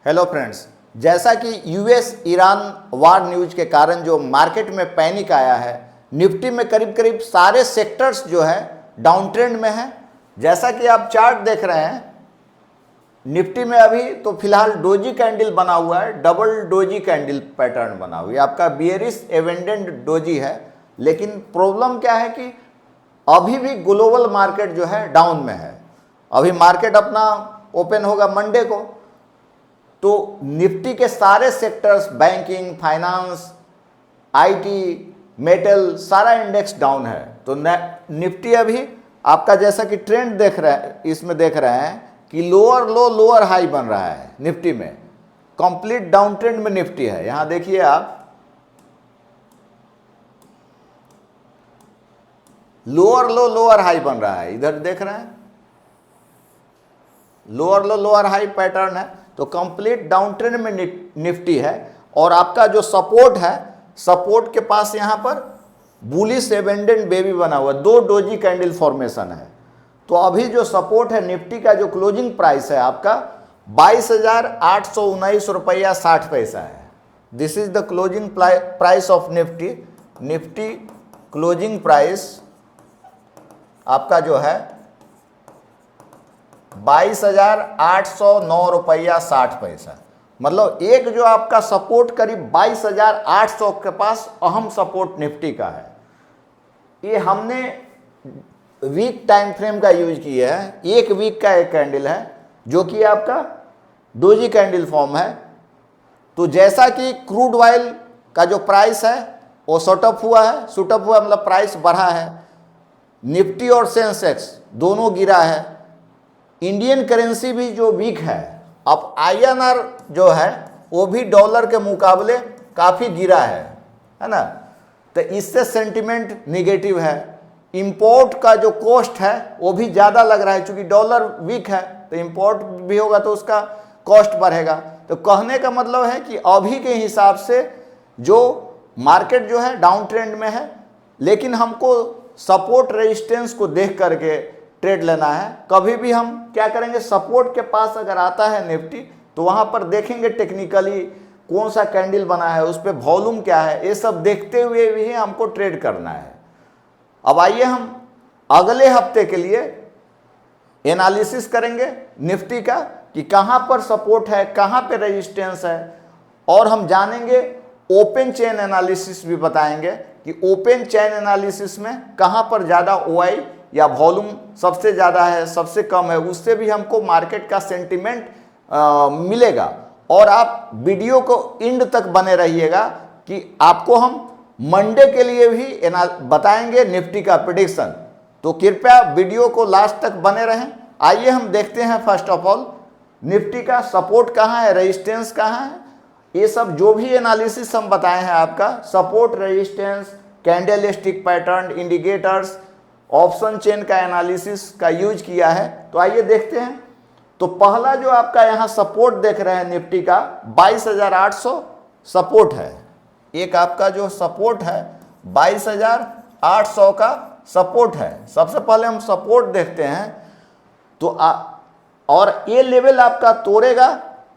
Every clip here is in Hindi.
हेलो फ्रेंड्स, जैसा कि यूएस ईरान वार न्यूज के कारण जो मार्केट में पैनिक आया है, निफ्टी में करीब करीब सारे सेक्टर्स जो है डाउन ट्रेंड में है। जैसा कि आप चार्ट देख रहे हैं, निफ्टी में अभी तो फिलहाल डोजी कैंडल बना हुआ है, डबल डोजी कैंडल पैटर्न बना हुआ है, आपका बियरिश एवेंडेंट डोजी है। लेकिन प्रॉब्लम क्या है कि अभी भी ग्लोबल मार्केट जो है डाउन में है। अभी मार्केट अपना ओपन होगा मंडे को, तो निफ्टी के सारे sectors, banking, finance, IT, metal, सारा इंडेक्स डाउन है। तो निफ्टी अभी आपका जैसा कि ट्रेंड देख रहे हैं, इसमें देख रहे हैं कि लोअर लो लोअर हाई बन रहा है। निफ्टी में कंप्लीट डाउन ट्रेंड में निफ्टी है। यहां देखिए आप, लोअर लो लोअर हाई बन रहा है। इधर देख रहे हैं लोअर लो लोअर हाई पैटर्न है। तो कंप्लीट डाउन ट्रेंड में निफ्टी है। और आपका जो सपोर्ट है, सपोर्ट के पास यहां पर बुलिश एवेंडेंट बेबी बना हुआ, दो डोजी कैंडल फॉर्मेशन है। तो अभी जो सपोर्ट है निफ्टी का, जो क्लोजिंग प्राइस है आपका 22,819 रुपया 60 पैसा है। This is the closing price of Nifty. Nifty closing price आपका जो है 22,809 रुपया 60 पैसा। मतलब एक जो आपका सपोर्ट करीब 22,800 के पास अहम सपोर्ट निफ्टी का है। ये हमने वीक टाइम फ्रेम का यूज किया है। एक वीक का एक कैंडल है जो कि आपका डोजी कैंडल फॉर्म है। तो जैसा कि क्रूड ऑयल का जो प्राइस है वो शॉर्टअप हुआ है, शूटअप हुआ मतलब प्राइस बढ़ा है। निफ्टी और सेंसेक्स दोनों गिरा है। इंडियन करेंसी भी जो वीक है, अब आईएनआर जो है वो भी डॉलर के मुकाबले काफ़ी गिरा है ना। तो इससे सेंटिमेंट निगेटिव है। इंपोर्ट का जो कॉस्ट है वो भी ज़्यादा लग रहा है, क्योंकि डॉलर वीक है तो इंपोर्ट भी होगा तो उसका कॉस्ट बढ़ेगा। तो कहने का मतलब है कि अभी के हिसाब से जो मार्केट जो है डाउन ट्रेंड में है, लेकिन हमको सपोर्ट रेजिस्टेंस को देख करके ट्रेड लेना है। कभी भी हम क्या करेंगे, सपोर्ट के पास अगर आता है निफ्टी तो वहां पर देखेंगे टेक्निकली कौन सा कैंडल बना है, उस पर वॉल्यूम क्या है, ये सब देखते हुए भी हमको ट्रेड करना है। अब आइए हम अगले हफ्ते के लिए एनालिसिस करेंगे निफ्टी का कि कहां पर सपोर्ट है, कहां पे रेजिस्टेंस है। और हम जानेंगे ओपन चेन एनालिसिस भी बताएंगे कि ओपन चेन एनालिसिस में कहां पर ज़्यादा ओआई या वॉल्यूम सबसे ज़्यादा है, सबसे कम है, उससे भी हमको मार्केट का सेंटिमेंट मिलेगा। और आप वीडियो को एंड तक बने रहिएगा कि आपको हम मंडे के लिए भी बताएंगे निफ्टी का प्रेडिक्शन। तो कृपया वीडियो को लास्ट तक बने रहें। आइए हम देखते हैं फर्स्ट ऑफ ऑल निफ्टी का सपोर्ट कहाँ है, रेजिस्टेंस कहाँ है। ये सब जो भी एनालिसिस हम बताए हैं, आपका support, resistance, candle stick pattern, indicators, option chain का एनालिसिस का यूज किया है। तो आइए देखते हैं। तो पहला जो आपका यहाँ सपोर्ट देख रहे हैं निफ्टी का 22,800 सपोर्ट है। एक आपका जो सपोर्ट है 22,800 का सपोर्ट है। सबसे पहले हम सपोर्ट देखते हैं। तो और ये लेवल आपका तोड़ेगा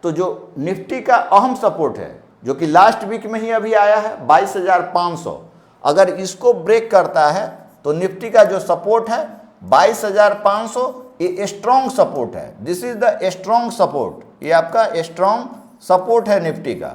तो जो निफ्टी का अहम सपोर्ट है, जो कि लास्ट वीक में ही अभी आया है 22,500, अगर इसको ब्रेक करता है तो निफ्टी का जो सपोर्ट है 22,500, ये स्ट्रॉन्ग सपोर्ट है। This is the strong support. ये आपका स्ट्रॉन्ग सपोर्ट है निफ्टी का,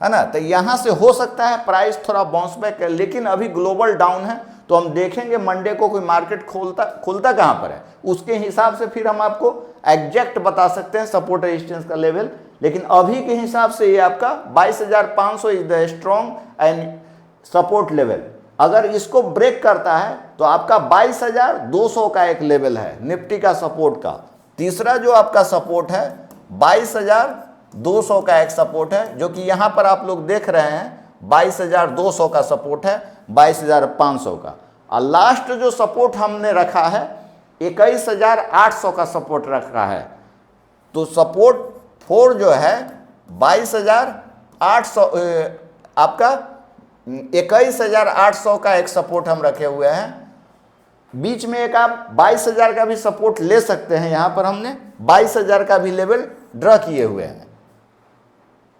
है ना। तो यहां से हो सकता है प्राइस थोड़ा बाउंस बैक है, लेकिन अभी ग्लोबल डाउन है। तो हम देखेंगे मंडे को कोई मार्केट खुलता कहां पर है, उसके हिसाब से फिर हम आपको एग्जैक्ट बता सकते हैं सपोर्ट रेजिस्टेंस का लेवल। लेकिन अभी के हिसाब से ये आपका 22,500 is the strong and support level. अगर इसको ब्रेक करता है तो आपका 22,200 का एक लेवल है निफ्टी का सपोर्ट का। तीसरा जो आपका सपोर्ट है 22,200 का एक सपोर्ट है, जो कि यहां पर आप लोग देख रहे हैं 22,200 का सपोर्ट है 22,500 का। और लास्ट जो सपोर्ट हमने रखा है 21,800 का सपोर्ट रखा है। तो सपोर्ट 4 जो है 22,800 आपका 21,800 का एक सपोर्ट हम रखे हुए हैं। बीच में एक आप 22,000 का भी सपोर्ट ले सकते हैं। यहाँ पर हमने 22,000 का भी लेवल ड्रा किए हुए हैं।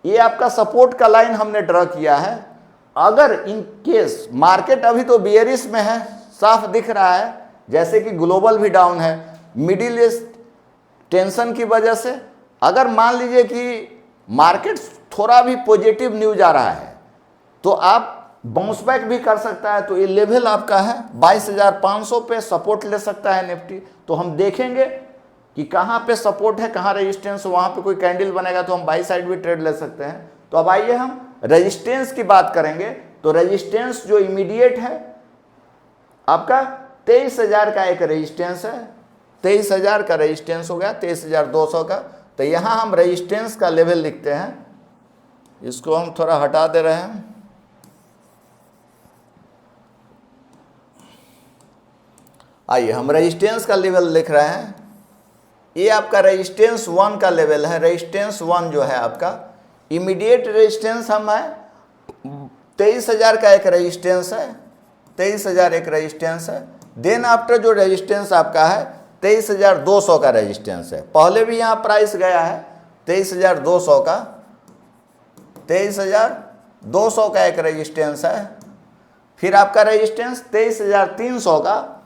ये आपका सपोर्ट का लाइन हमने ड्रा किया है। अगर इन केस मार्केट अभी तो बियरिश में है, साफ दिख रहा है, जैसे कि ग्लोबल भी डाउन है, मिडिल ईस्ट टेंशन की वजह से, अगर मान लीजिए कि मार्केट थोड़ा भी पॉजिटिव न्यूज आ रहा है तो आप बाउंस बैक भी कर सकता है। तो ये लेवल आपका है 22,500 पे सपोर्ट ले सकता है निफ्टी। तो हम देखेंगे कि कहाँ पे सपोर्ट है, कहाँ रेजिस्टेंस, वहाँ पे कोई कैंडल बनेगा तो हम बाई साइड भी ट्रेड ले सकते हैं। तो अब आइए हम रेजिस्टेंस की बात करेंगे। तो रेजिस्टेंस जो इमीडिएट है आपका 23,000 का एक रेजिस्टेंस है, 23,000 का रेजिस्टेंस हो गया, 23,200 का। तो यहाँ हम रेजिस्टेंस का लेवल लिखते हैं, इसको हम थोड़ा हटा दे रहे हैं। आइए हम रेजिस्टेंस का लेवल लिख रहे हैं। ये आपका रेजिस्टेंस 1 का लेवल है। रेजिस्टेंस 1 जो है आपका इमीडिएट रेजिस्टेंस हम है 23,000 का एक रेजिस्टेंस है, 23,000 एक रेजिस्टेंस है। देन आफ्टर जो रेजिस्टेंस आपका है 23,200 का रेजिस्टेंस है। पहले भी यहाँ प्राइस गया है 23,200 का, 23,200 का एक रेजिस्टेंस है। फिर आपका रेजिस्टेंस 23,300 का,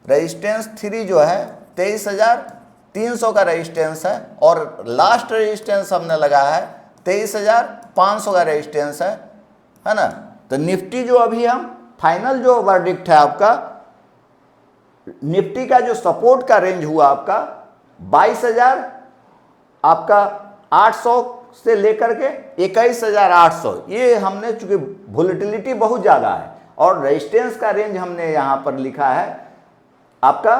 रेजिस्टेंस 3 जो है 23,300 का रेजिस्टेंस है। और लास्ट रेजिस्टेंस हमने लगाया है 23,500 का रेजिस्टेंस है ना। तो निफ्टी जो अभी हम फाइनल जो वर्डिक्ट है आपका, निफ्टी का जो सपोर्ट का रेंज हुआ आपका 22,000 आपका 800 से लेकर के 21,800। ये हमने चूंकि वोलेटिलिटी बहुत ज़्यादा है और रेजिस्टेंस का रेंज हमने यहाँ पर लिखा है आपका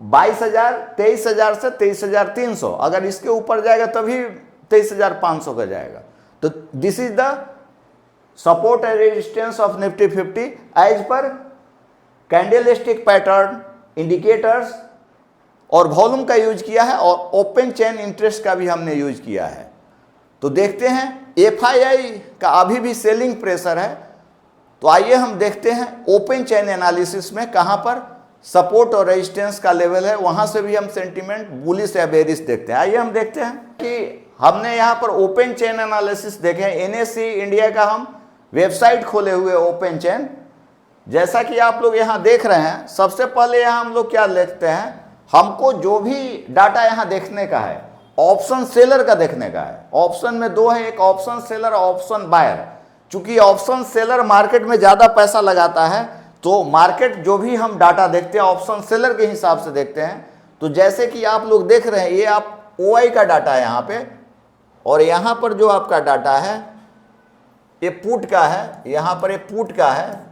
22,000, 23,000 से 23,300। अगर इसके ऊपर जाएगा तभी 23,500 का जाएगा। तो this is the support and resistance of Nifty 50 as पर कैंडलस्टिक पैटर्न, इंडिकेटर्स और वॉल्यूम का यूज किया है और ओपन चेन इंटरेस्ट का भी हमने यूज किया है। तो देखते हैं एफआईआई का अभी भी सेलिंग प्रेशर है। तो आइए हम देखते हैं ओपन चेन एनालिसिस में कहाँ पर सपोर्ट और रेजिस्टेंस का लेवल है, वहाँ से भी हम सेंटीमेंट बुलिश या बेरिश देखते हैं। आइए हम देखते हैं कि हमने यहाँ पर ओपन चेन एनालिसिस देखे हैं। एनएससी इंडिया का हम वेबसाइट खोले हुए ओपन चेन, जैसा कि आप लोग यहाँ देख रहे हैं। सबसे पहले यहाँ हम लोग क्या देखते हैं, हमको जो भी डाटा यहाँ देखने का है ऑप्शन सेलर का देखने का है। ऑप्शन में दो है, एक ऑप्शन सेलर और ऑप्शन बायर। चूंकि ऑप्शन सेलर मार्केट में ज़्यादा पैसा लगाता है तो मार्केट जो भी हम डाटा देखते हैं ऑप्शन सेलर के हिसाब से देखते हैं। तो जैसे कि आप लोग देख रहे हैं ये आप ओआई का डाटा है यहाँ पे, और यहाँ पर जो आपका डाटा है ये पुट का है, यहाँ पर ये पुट का है,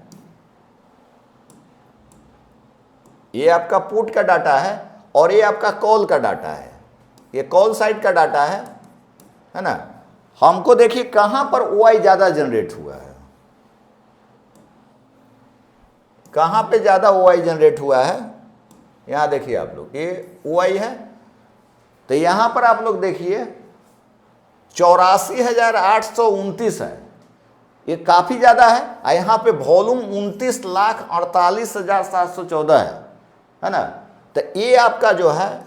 ये आपका पुट का डाटा है और ये आपका कॉल का डाटा है। ये कॉल साइड का डाटा है ना। हमको देखिए कहाँ पर ओआई ज़्यादा जनरेट हुआ है, कहाँ पे ज़्यादा ओआई जनरेट हुआ है। यहाँ देखिए आप लोग ये ओआई है, तो यहाँ पर आप लोग देखिए 84,829 है, ये काफ़ी ज़्यादा है। और यहाँ पे वॉल्यूम 29,48,714 है ना। तो ये आपका जो है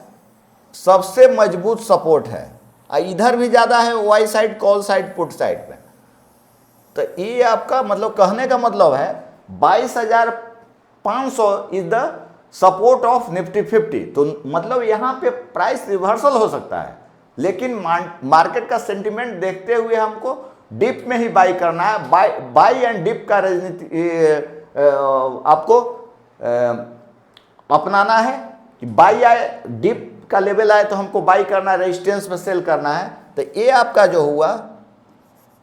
सबसे मजबूत सपोर्ट है। इधर भी ज़्यादा है OI side, call side, put side पे। तो ये आपका मतलब कहने का मतलब है 22,500 is the support of Nifty 50। तो मतलब यहाँ पे प्राइस रिवर्सल हो सकता है, लेकिन मार्केट का सेंटिमेंट देखते हुए हमको डिप में ही बाई करना है। बाई एंड डिप का राजनीति आपको अपनाना है कि बाई आए, डिप का लेवल आए तो हमको बाई करना है, रेजिस्टेंस में सेल करना है। तो ये आपका जो हुआ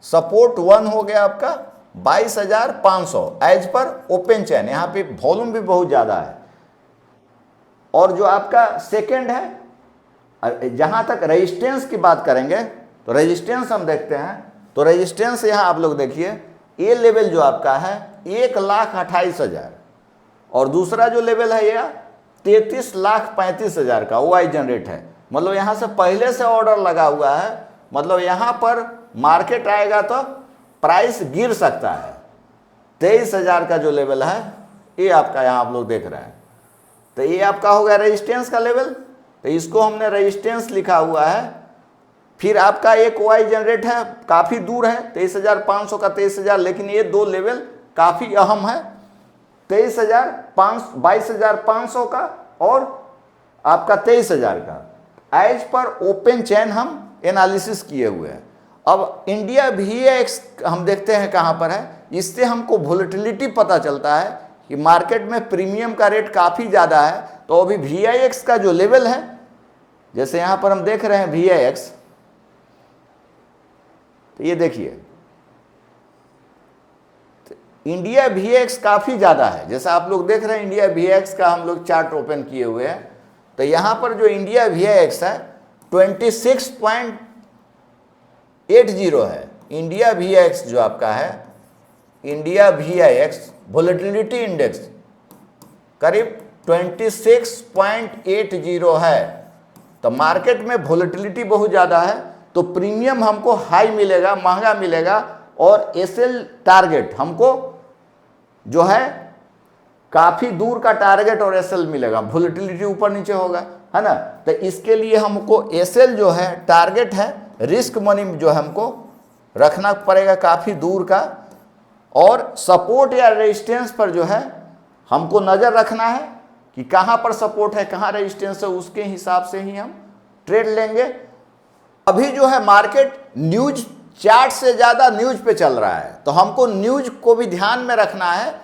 सपोर्ट 1 हो गया आपका 22,500 एज पर ओपन चेन। यहाँ पे वॉल्यूम भी बहुत ज़्यादा है। और जो आपका सेकेंड है, जहाँ तक रेजिस्टेंस की बात करेंगे तो रेजिस्टेंस हम देखते हैं। तो रेजिस्टेंस यहाँ आप लोग देखिए ये लेवल जो आपका है 1,28,000 और दूसरा जो लेवल है ये 33,35,000 का ओआई जनरेट है। मतलब यहाँ से पहले से ऑर्डर लगा हुआ है, मतलब यहाँ पर मार्केट आएगा तो प्राइस गिर सकता है। 23,000 का जो लेवल है ये आपका यहाँ आप लोग देख रहे हैं। तो ये आपका हो गया रेजिस्टेंस का लेवल। तो इसको हमने रेजिस्टेंस लिखा हुआ है। फिर आपका एक वाई जनरेट है, काफ़ी दूर है 23,500 का 23,000, लेकिन ये दो लेवल काफ़ी अहम है, 22,500 का और आपका 23,000 का। एज पर ओपन चैन हम एनालिसिस किए हुए हैं। अब इंडिया VIX हम देखते हैं कहाँ पर है, इससे हमको वोलेटिलिटी पता चलता है कि मार्केट में प्रीमियम का रेट काफ़ी ज़्यादा है। तो अभी VIX का जो लेवल है, जैसे यहाँ पर हम देख रहे हैं VIX, तो ये देखिए इंडिया VIX काफ़ी ज़्यादा है। जैसा आप लोग देख रहे हैं इंडिया VIX का हम लोग चार्ट ओपन किए हुए हैं, तो यहाँ पर जो इंडिया VIX है 26.80 है। इंडिया VIX जो आपका है, इंडिया VIX वोलेटिलिटी इंडेक्स करीब 26.80 है। तो मार्केट में वोलेटिलिटी बहुत ज़्यादा है, तो प्रीमियम हमको हाई मिलेगा, महंगा मिलेगा, और SL टारगेट हमको जो है काफ़ी दूर का टारगेट और SL मिलेगा, वोलेटिलिटी ऊपर नीचे होगा, है ना। तो इसके लिए हमको SL जो है टारगेट है, रिस्क मनी जो हमको रखना पड़ेगा काफ़ी दूर का, और सपोर्ट या रेजिस्टेंस पर जो है हमको नज़र रखना है कि कहाँ पर सपोर्ट है, कहाँ रेजिस्टेंस है, उसके हिसाब से ही हम ट्रेड लेंगे। अभी जो है मार्केट न्यूज चार्ट से ज़्यादा न्यूज पे चल रहा है, तो हमको न्यूज को भी ध्यान में रखना है।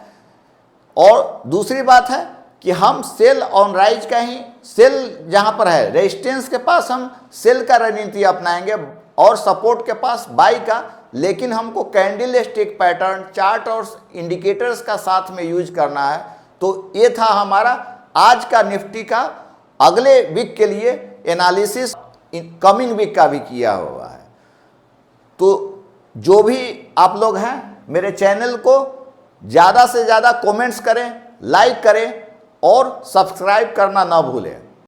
और दूसरी बात है कि हम सेल ऑन राइज का ही, सेल जहाँ पर है रेजिस्टेंस के पास हम सेल का रणनीति अपनाएंगे, और सपोर्ट के पास बाई का, लेकिन हमको कैंडल स्टिक पैटर्न, चार्ट और इंडिकेटर्स का साथ में यूज करना है। तो ये था हमारा आज का निफ्टी का। अगले वीक के लिए एनालिसिस कमिंग वीक का भी किया हुआ है। तो जो भी आप लोग हैं मेरे चैनल को ज़्यादा से ज़्यादा कमेंट्स करें, लाइक करें और सब्सक्राइब करना ना भूलें।